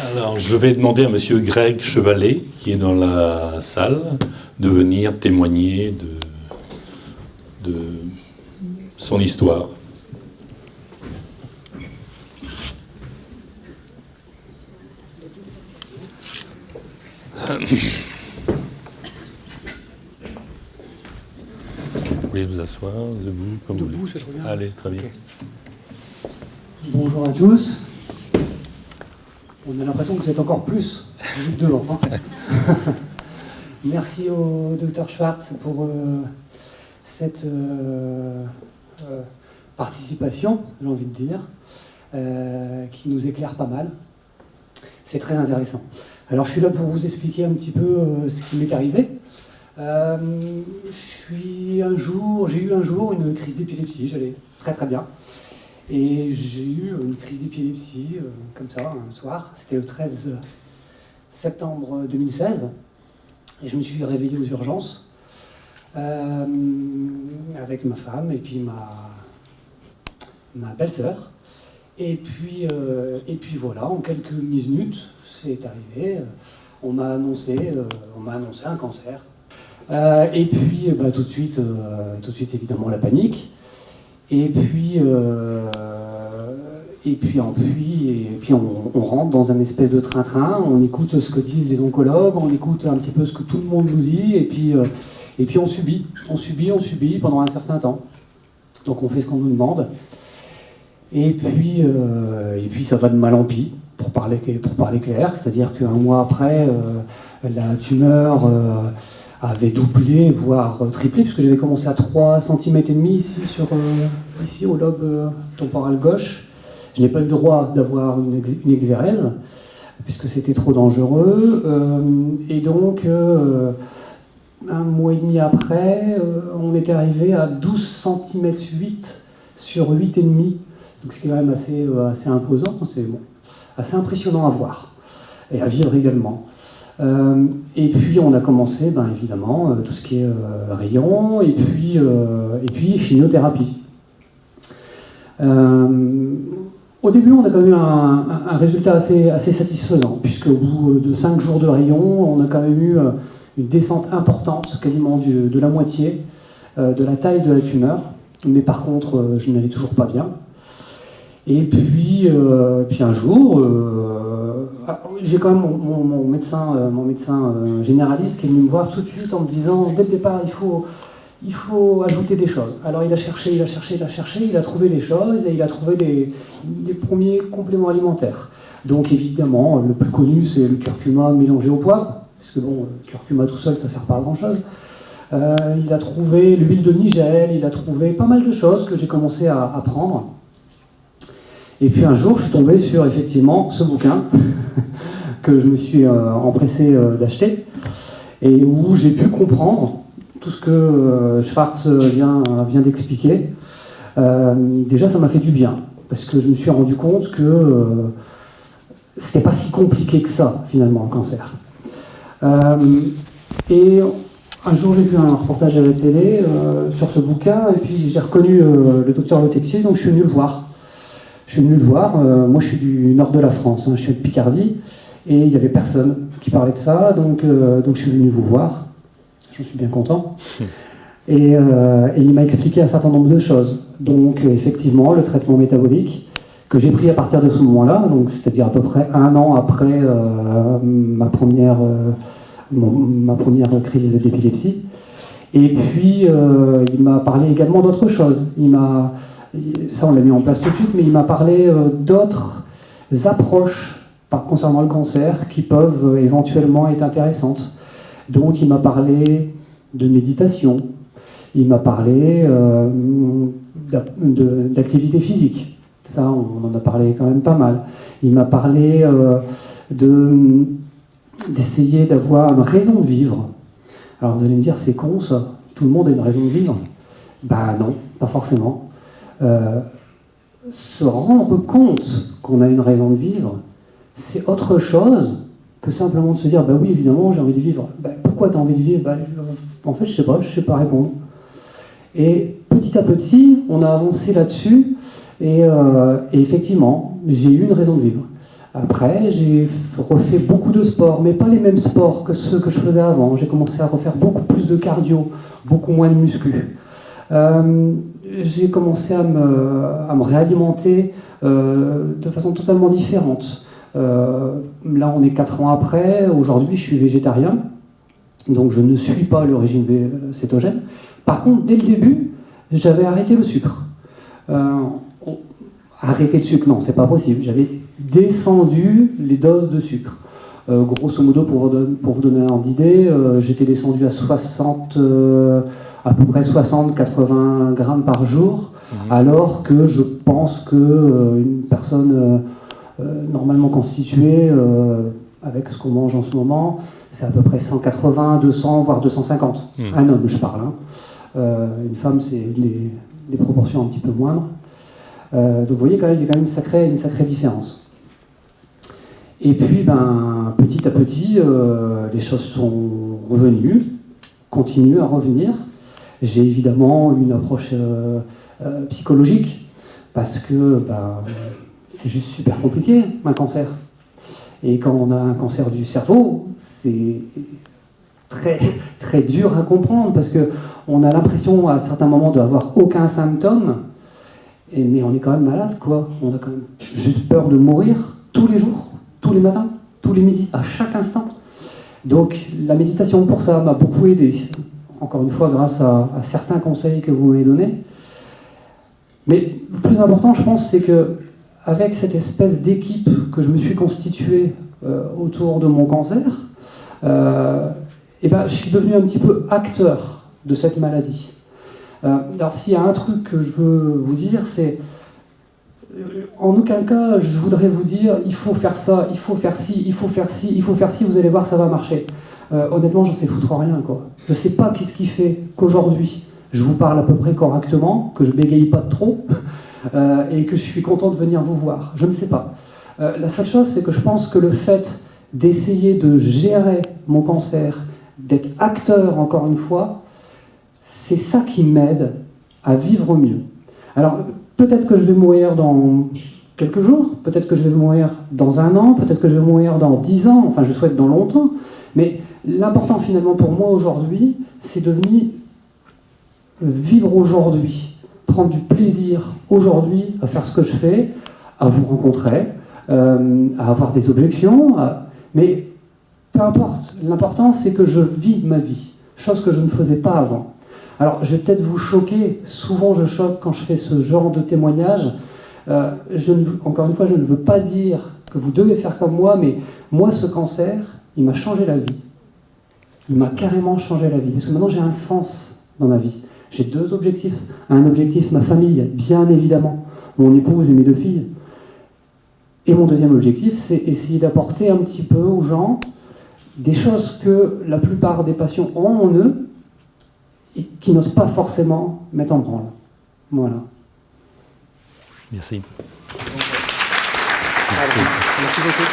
Alors, je vais demander à Monsieur Greg Chevalet, qui est dans la salle, de venir témoigner de son histoire. Vous voulez vous asseoir, debout, comme vous voulez. C'est trop bien. Allez, très bien. Okay. Bonjour à tous. On a l'impression que vous êtes encore plus devant. Hein. Merci au Dr Schwartz pour cette participation, j'ai envie de dire, qui nous éclaire pas mal. C'est très intéressant. Alors je suis là pour vous expliquer un petit peu ce qui m'est arrivé. J'ai eu un jour une crise d'épilepsie, j'allais très très bien. Et j'ai eu une crise d'épilepsie, comme ça, un soir. C'était le 13 septembre 2016. Et je me suis réveillé aux urgences avec ma femme et puis ma belle-sœur. Et puis voilà, en quelques minutes, c'est arrivé. On m'a annoncé un cancer. Et puis tout de suite évidemment la panique. Et puis on rentre dans un espèce de train-train, on écoute ce que disent les oncologues, on écoute un petit peu ce que tout le monde nous dit, et puis on subit pendant un certain temps. Donc on fait ce qu'on nous demande. Et puis ça va de mal en pis, pour parler clair, c'est-à-dire qu'un mois après, la tumeur avait doublé, voire triplé, puisque j'avais commencé à 3,5 cm ici au lobe temporal gauche. Je n'ai pas eu le droit d'avoir une exérèse, puisque c'était trop dangereux. Et donc, un mois et demi après, on était arrivé à 12 cm 8 sur 8,5. Donc c'est quand même assez imposant, c'est assez impressionnant à voir, et à vivre également. Et puis on a commencé, évidemment, tout ce qui est rayons, et puis chimiothérapie. Au début, on a quand même eu un résultat assez satisfaisant, puisque au bout de 5 jours de rayons, on a quand même eu une descente importante, quasiment de la moitié de la taille de la tumeur. Mais par contre, je n'allais toujours pas bien. Et puis un jour, j'ai quand même mon médecin généraliste qui est venu me voir tout de suite en me disant, dès le départ, il faut ajouter des choses. Alors il a cherché, il a trouvé des choses et il a trouvé des premiers compléments alimentaires. Donc évidemment, le plus connu, c'est le curcuma mélangé au poivre, parce que bon, le curcuma tout seul, ça ne sert pas à grand-chose. Il a trouvé l'huile de nigel, il a trouvé pas mal de choses que j'ai commencé à prendre. Et puis un jour, je suis tombé sur effectivement ce bouquin que je me suis empressé d'acheter et où j'ai pu comprendre tout ce que Schwartz vient d'expliquer. Déjà, ça m'a fait du bien parce que je me suis rendu compte que c'était pas si compliqué que ça finalement le cancer. Et un jour, j'ai vu un reportage à la télé sur ce bouquin et puis j'ai reconnu le docteur Le Texier, donc je suis venu le voir. Moi je suis du nord de la France, hein, je suis de Picardie, et il n'y avait personne qui parlait de ça, donc je suis venu vous voir, j'en suis bien content. Et il m'a expliqué un certain nombre de choses. Donc effectivement, le traitement métabolique, que j'ai pris à partir de ce moment-là, donc c'est-à-dire à peu près 1 an après ma première crise d'épilepsie. Et puis il m'a parlé également d'autres choses. Ça on l'a mis en place tout de suite, mais il m'a parlé d'autres approches concernant le cancer qui peuvent éventuellement être intéressantes. Donc il m'a parlé de méditation, il m'a parlé d'activité physique, ça on en a parlé quand même pas mal. Il m'a parlé d'essayer d'avoir une raison de vivre. Alors vous allez me dire, c'est con ça, tout le monde a une raison de vivre. Ben non, pas forcément. Se rendre compte qu'on a une raison de vivre, c'est autre chose que simplement de se dire, bah oui, évidemment, j'ai envie de vivre. Bah, pourquoi tu as envie de vivre? En fait, je sais pas répondre. Et petit à petit, on a avancé là-dessus, et effectivement, j'ai eu une raison de vivre. Après, j'ai refait beaucoup de sports, mais pas les mêmes sports que ceux que je faisais avant. J'ai commencé à refaire beaucoup plus de cardio, beaucoup moins de muscu. J'ai commencé à me réalimenter de façon totalement différente. Là, on est 4 ans après. Aujourd'hui, je suis végétarien, donc je ne suis pas le régime cétogène. Par contre, dès le début, j'avais arrêté le sucre. Arrêter le sucre, non, c'est pas possible. J'avais descendu les doses de sucre. Grosso modo, pour vous donner un ordre d'idée, j'étais descendu à 60, à peu près 60-80 grammes par jour, alors que je pense qu'une personne normalement constituée, avec ce qu'on mange en ce moment, c'est à peu près 180, 200, voire 250. Un homme, je parle. Une femme, c'est des proportions un petit peu moindres. Donc vous voyez, il y a quand même une sacrée différence. Et puis, petit à petit, les choses sont revenues, continuent à revenir. J'ai évidemment une approche psychologique, parce que c'est juste super compliqué, un cancer. Et quand on a un cancer du cerveau, c'est très, très dur à comprendre, parce qu'on a l'impression à certains moments d'avoir aucun symptôme, mais on est quand même malade, quoi. On a quand même juste peur de mourir tous les jours, tous les matins, tous les midis, à chaque instant. Donc la méditation pour ça m'a beaucoup aidé. Encore une fois, grâce à certains conseils que vous m'avez donnés. Mais le plus important, je pense, c'est que avec cette espèce d'équipe que je me suis constituée autour de mon cancer, je suis devenu un petit peu acteur de cette maladie. Alors s'il y a un truc que je veux vous dire, c'est en aucun cas je voudrais vous dire il faut faire ça, il faut faire ci, il faut faire ci, il faut faire ci, vous allez voir ça va marcher. Honnêtement, j'en sais foutre rien, quoi. Je sais pas qu'est-ce qui fait qu'aujourd'hui je vous parle à peu près correctement, que je bégaye pas trop et que je suis content de venir vous voir. Je ne sais pas. La seule chose, c'est que je pense que le fait d'essayer de gérer mon cancer, d'être acteur encore une fois, c'est ça qui m'aide à vivre mieux. Alors, peut-être que je vais mourir dans quelques jours, peut-être que je vais mourir dans 1 an, peut-être que je vais mourir dans 10 ans, enfin je souhaite dans longtemps, mais l'important finalement pour moi aujourd'hui, c'est de venir vivre aujourd'hui, prendre du plaisir aujourd'hui à faire ce que je fais, à vous rencontrer, à avoir des objections, mais peu importe, l'important c'est que je vis ma vie, chose que je ne faisais pas avant. Alors, je vais peut-être vous choquer, souvent je choque quand je fais ce genre de témoignage. Encore une fois, je ne veux pas dire que vous devez faire comme moi, mais moi, ce cancer, il m'a changé la vie. Il m'a carrément changé la vie. Parce que maintenant, j'ai un sens dans ma vie. J'ai 2 objectifs. Un objectif, ma famille, bien évidemment, mon épouse et mes 2 filles. Et mon deuxième objectif, c'est essayer d'apporter un petit peu aux gens des choses que la plupart des patients ont en eux, et qui n'osent pas forcément mettre en branle. Voilà. Merci. Merci beaucoup.